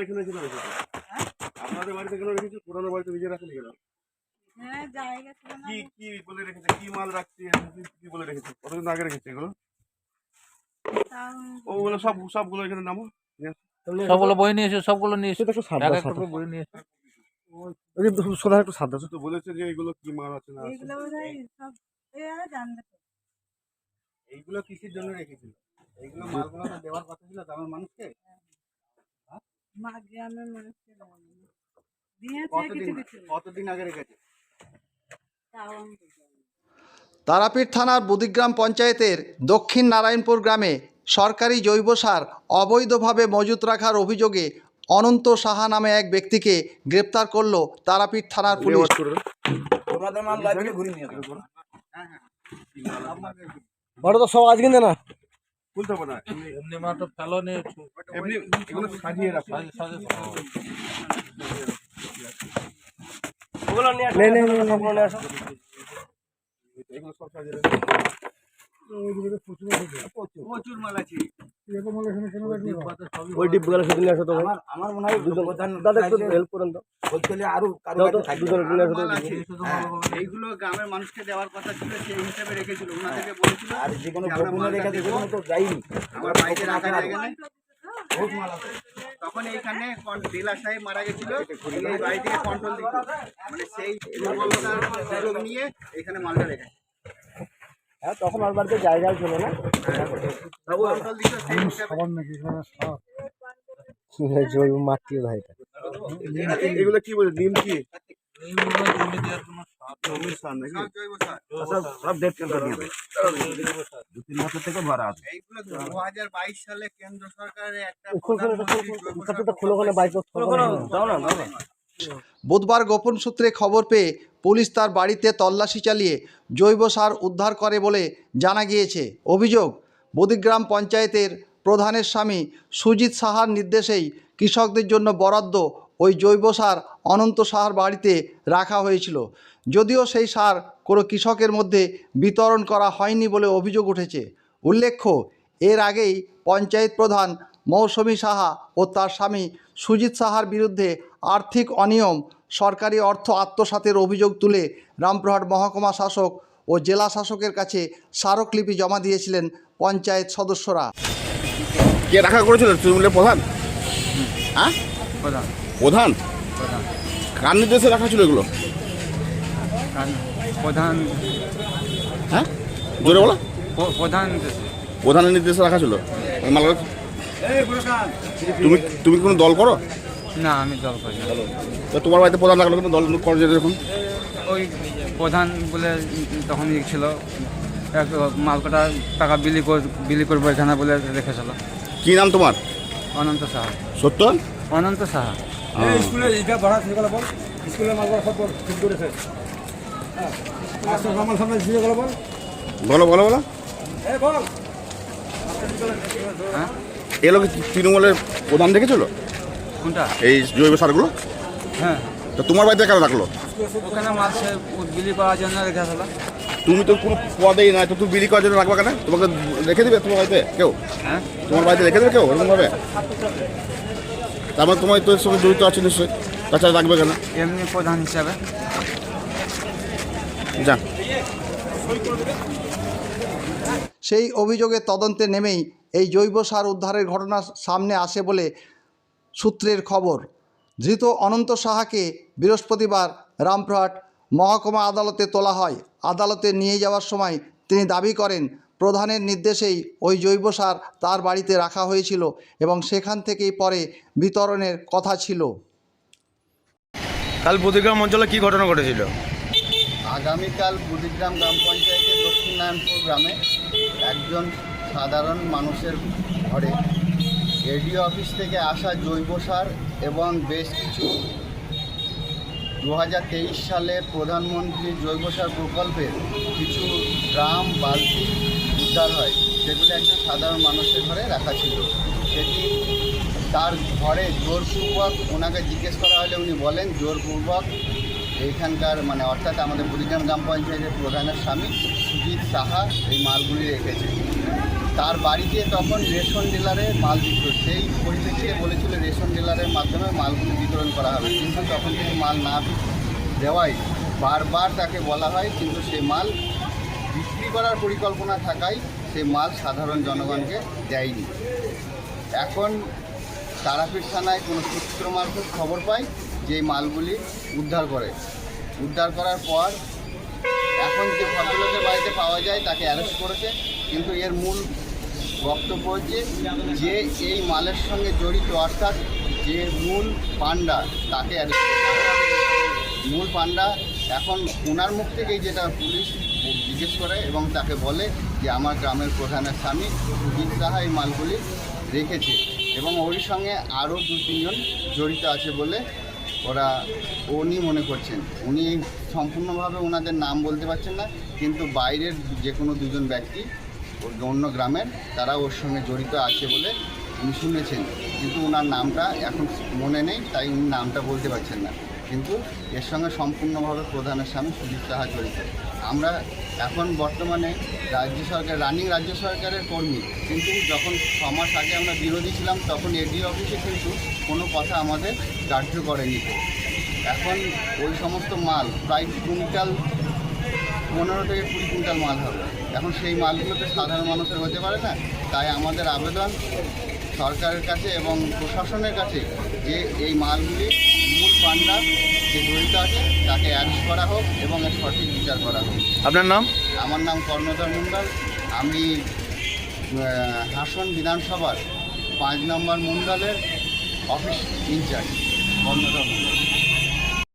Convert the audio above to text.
এখানে কেন রেখেছে? আপনাদের বাড়িতে কেন রেখেছে? পুরানো বাড়িতে নিজে রাখেনি কেন? হ্যাঁ, জায়গা ছিল না। কি বলে রেখেছে? কি মাল রাখছে? কি বলে রেখেছে? কতদিন আগে রেখেছে এগুলো? ওগুলো সবগুলো এখানে নামো। সবগুলো বই নিয়ে এসো, সবগুলো নিয়ে এসো, একটু সাদা এক এক করে বই নিয়ে এসো। সোনা একটু সাদা তো বলেছে যে এগুলো কি মাল আছে না আছে। এইগুলো বোধহয় সব এরা জানবে তো। এইগুলো কিসের জন্য রেখেছিল? এইগুলো মালগুলো তো দেওয়ার কথা ছিল গ্রামের মানুষকে। মা গ্রামের মানুষকে দিয়েছে কিছু। কতদিন আগে রেখেছে? তাও আমি বলতে পারবো না। তারাপীঠ থানার বুদিগ্রাম পঞ্চায়েতের দক্ষিণ নারায়ণপুর গ্রামে সরকারি জৈব সার অবৈধভাবে মজুত রাখার অভিযোগে অনন্ত সাহা নামে এক ব্যক্তিকে গ্রেপ্তার করল তারাপীঠ থানার পুলিশ। তোমাদের মাল লাগলে ঘুরে নিয়ে আসো। বড় তো সব আজকে না খুলতে হবে না, এমনি মাত্র ফেলো নিয়ে এমনি এগুলো সাজিয়ে রাখো। ওগুলো নিয়ে আসো, সবগুলো নিয়ে আসো। এগুলো সব সাজিয়ে রাখো। প্রচুর মাল আছে। ওই ডিপগুলো সেদিন নিয়ে আসো তো ভাই। আমার মনে হয় দাদা একটু হেল্প করেন তো। বলতে আরো এইগুলো গ্রামের মানুষকে দেওয়ার কথা ছিল, সেই হিসেবে রেখেছিল। ওনাদেরকে বলেছিল আর যে কোনো গোপনে রেখে দেবো তো যাইনি। আমার বাড়িতে রাখা জায়গা নেই, বহুত মাল আছে। তখন এইখানে ডিলার সাহেব মারা গেছিল, এই বাড়ি থেকে কন্ট্রোল দিত, মানে সেই দুর্বলতার সুযোগ নিয়ে এখানে মালটা রেখেছে। হ্যাঁ, তখন আর বাড়িতে জায়গায় ছিল না, কন্ট্রোল দিত সেই হিসেবে। জৈব মাটি ভাই। এগুলো কি বলে? ডিম কি জমির সার নাকি? সব জৈব সার। সব ডেট কেন্দ্র নিয়ে 2-3 বছর থেকে ভরা আছে। এইগুলো 2022 সালে কেন্দ্র সরকারের একটা বুধবার গোপন সূত্রে খবর পেয়ে পুলিশ তার বাড়িতে তল্লাশি চালিয়ে জৈব সার উদ্ধার করে বলে জানা গিয়েছে। অভিযোগ, বুদিগ্রাম পঞ্চায়েতের প্রধানের স্বামী সুজিত সাহার নির্দেশেই কৃষকদের জন্য বরাদ্দ ওই জৈব সার অনন্ত সাহার বাড়িতে রাখা হয়েছিল। যদিও সেই সার কোনো কৃষকের মধ্যে বিতরণ করা হয়নি বলে অভিযোগ উঠেছে। উল্লেখ্য, এর আগেই পঞ্চায়েত প্রধান মৌসুমী সাহা ও তার স্বামী সুজিত সাহার বিরুদ্ধে আর্থিক অনিয়ম, সরকারি অর্থ আত্মসাতের অভিযোগ তুলে রামপুরহাট মহকুমা শাসক ও জেলা শাসকের কাছে স্মারকলিপি জমা দিয়েছিলেন পঞ্চায়েত সদস্যরা। কে রাখা করেছিল? তৃণমূলের প্রধান? হ্যাঁ, প্রধান কার নির্দেশে রাখা ছিল এগুলো? প্রধান, হ্যাঁ জোরে বলো। প্রধানের নির্দেশে রাখা ছিল। তুমি কোনো দল করো? না, আমি দল করি না। তো তোমার বাড়িতে প্রধান রাখলো কিন্তু দল করে যেতে দেখুন। ওই প্রধান বলে তখন ছিল মালকটা টাকা বিলি করবো এখানে বলে রেখেছিল। কি নাম তোমার? অনন্ত সাহা। সত্য? অনন্ত সাহা। স্কুলে এটা ভরা সেগুলো বল, স্কুলের মাল সব ঠিক করেছে। আমার সামনে দিয়ে গেল বল, বলো বলো বলো। বল হ্যাঁ, এ লোক তৃণমূলের প্রধান দেখেছিল কোনটা? এই জৈব সারগুলো? হ্যাঁ, তো তোমার বাড়িতে কেন রাখলো? ওখানে মাল সে বিলি করার জন্য রেখেছিল। তুমি তো কোনো পদেই নাই, তো তুমি বিলি করার জন্য রাখবা কেন? তোমাকে রেখে দেবে তোমার বাড়িতে কেউ? হ্যাঁ, তোমার বাড়িতে রেখে দেবে কেউ এরকমভাবে? তারপর তোমার তোর সঙ্গে জড়িত আছে নিশ্চয়ই, তাছাড়া রাখবে কেন? এমনি প্রধান হিসাবে। যা। সেই অভিযোগের তদন্তে নেমেই এই জৈব সার উদ্ধারের ঘটনা সামনে আসে বলে সূত্রের খবর। ধৃত অনন্ত সাহাকে বৃহস্পতিবার রামপুরহাট মহকুমা আদালতে তোলা হয়। আদালতে নিয়ে যাওয়ার সময় তিনি দাবি করেন প্রধানের নির্দেশেই ওই জৈব সার তার বাড়িতে রাখা হয়েছিল এবং সেখান থেকেই পরে বিতরণের কথা ছিল। কাল বুদিগ্রাম অঞ্চলে কি ঘটনা ঘটেছিল? আগামীকাল বুদিগ্রাম গ্রাম পঞ্চায়েতের দক্ষিণ নারায়ণপুর গ্রামে একজন সাধারণ মানুষের ঘরে এডিও অফিস থেকে আসা জৈব সার এবং বেশ কিছু 2023 সালে প্রধানমন্ত্রী জৈব সার প্রকল্পের কিছু ড্রাম বালতি উদ্ধার হয়, সেগুলো একজন সাধারণ মানুষের ঘরে রাখা ছিল। সেটি তার ঘরে জোরপূর্বক ওনাকে জিজ্ঞেস করা হলে উনি বলেন জোরপূর্বক এইখানকার অর্থাৎ আমাদের বুদিগ্রাম গ্রাম পঞ্চায়েতের প্রধানের স্বামী সুজিত সাহা এই মালগুলি রেখেছে। তার বাড়িতে তখন রেশন ডিলারে মাল দিত, সেই পরিপ্রেক্ষিতে বলেছিল রেশন ডিলারের মাধ্যমে মালগুলো বিতরণ করা হবে, কিন্তু তখন থেকে মাল না দেওয়ায় বারবার তাকে বলা হয়, কিন্তু সে মাল বিক্রি করার পরিকল্পনা থাকায় সে মাল সাধারণ জনগণকে দেয়নি। এখন তারাপীঠ থানায় কোনো সূত্র মারফত খবর পায় যে এই মালগুলি উদ্ধার করার পর এখন যে ভদ্রলোকের বাড়িতে পাওয়া যায় তাকে অ্যারেস্ট করেছে, কিন্তু এর মূল বক্তব্য হচ্ছে যে এই মালের সঙ্গে জড়িত, অর্থাৎ যে মূল পান্ডা তাকে অ্যারেস্ট করেছে। মূল পান্ডা এখন ওনার মুখ থেকেই যেটা পুলিশ জিজ্ঞেস করে এবং তাকে বলে যে আমার গ্রামের প্রধানের স্বামী সুজিত সাহা এই মালগুলি রেখেছে এবং ওর সঙ্গে আরও 2-3 জন জড়িত আছে বলে উনি মনে করছেন। উনি সম্পূর্ণভাবে ওনাদের নাম বলতে পারছেন না, কিন্তু বাইরের যে কোনো 2 জন ব্যক্তি অন্য গ্রামের তারা ওর সঙ্গে জড়িত আছে বলে উনি শুনেছেন, কিন্তু ওনার নামটা এখন মনে নেই, তাই উনি নামটা বলতে পারছেন না। কিন্তু এর সঙ্গে সম্পূর্ণভাবে প্রধানের স্বামী সুজিত সাহা জড়িত। আমরা এখন বর্তমানে রানিং রাজ্য সরকারের কর্মী, কিন্তু যখন 6 মাস আগে আমরা বিরোধী ছিলাম তখন এডিও অফিসে কিন্তু কোনো কথা আমাদের গ্রাহ্য করেনি। এখন ওই সমস্ত মাল প্রায় কুইন্টাল 15 থেকে 20 কুইন্টাল মাল হবে, এখন সেই মালগুলো তো সাধারণ মানুষের হতে পারে না। তাই আমাদের আবেদন সরকারের কাছে এবং প্রশাসনের কাছে যে এই মালগুলি মূল পান্ডা যে জড়িত আছে তাকে অ্যারেস্ট করা হোক এবং এর সঠিক বিচার করা হোক। আপনার নাম? আমার নাম কর্ণধর মণ্ডল, আমি হাসন বিধানসভার 5 নম্বর মণ্ডলের অফিস ইনচার্জ কর্ণধর মণ্ডল।